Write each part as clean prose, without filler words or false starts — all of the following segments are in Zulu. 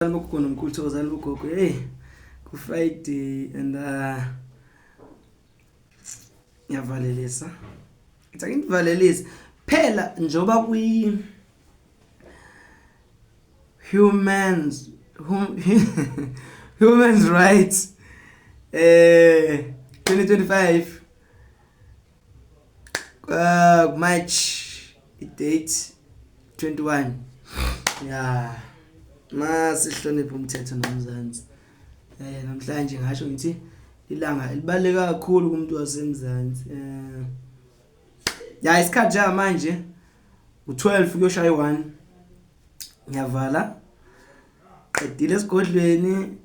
Almokhona umkhulu Thokozani ugogo ku Friday and ngiyavalelisa ngithi ngivalelisa phela njoba kwi humans rights 2025 March date 21 yeah masihloniphe umthetho nomzansi namhlanje ngasho ngithi ilanga libaleke kakhulu kumuntu wasemzansi ya isikhathi ja manje u12 kuyoshaya 1 ngiyavala qedile esigodlweni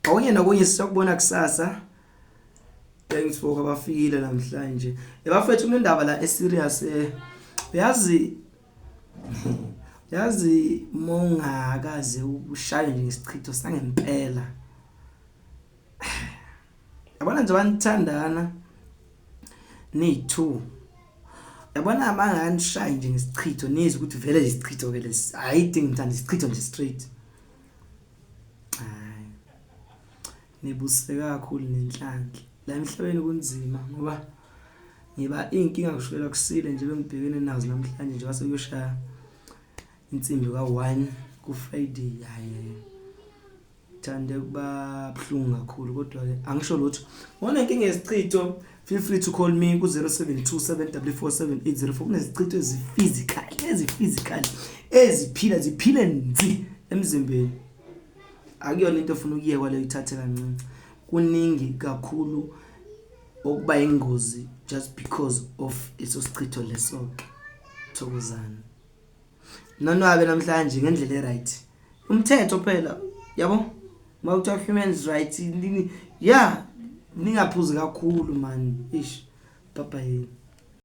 awunye nakunye sisakubona kusasa thanks for abafikile namhlanje ebafethu kunendaba la eserious yazi mongakaze ushaya nje ngesichitho sangempela yabona nje banithandana ni2 yabona amangani shaya nje ngesichitho nizi ukuthi vele isichitho ke lesi ayidingi ngithanda isichitho nje straight nibuseka kakhulu nenhlanhla la emhlabeni kunzima ngoba ngiba inkinga kushukela kusile nje bengibhekene nazo namhlanje nje wase kuyoshaya insimbi ka1 ku Friday hayi thande kuba bhlungu kakhulu kodwa ke angisho lutho wona inkinga yesichitho feel free to call me ku 0727447804 kunezichitho eziphysical ziphile nzi emzimbeni akuyona into ofuna ukuyekwa leyo ithathe kancane kuningi kakhulu okuba ingozi just because of eso sichitho leso Thokozani nonwabe namhlanje ngendlela eright umthetho phela yabo mawuthiwa human rights yeah ningaphuzi kakhulu man ish papa yini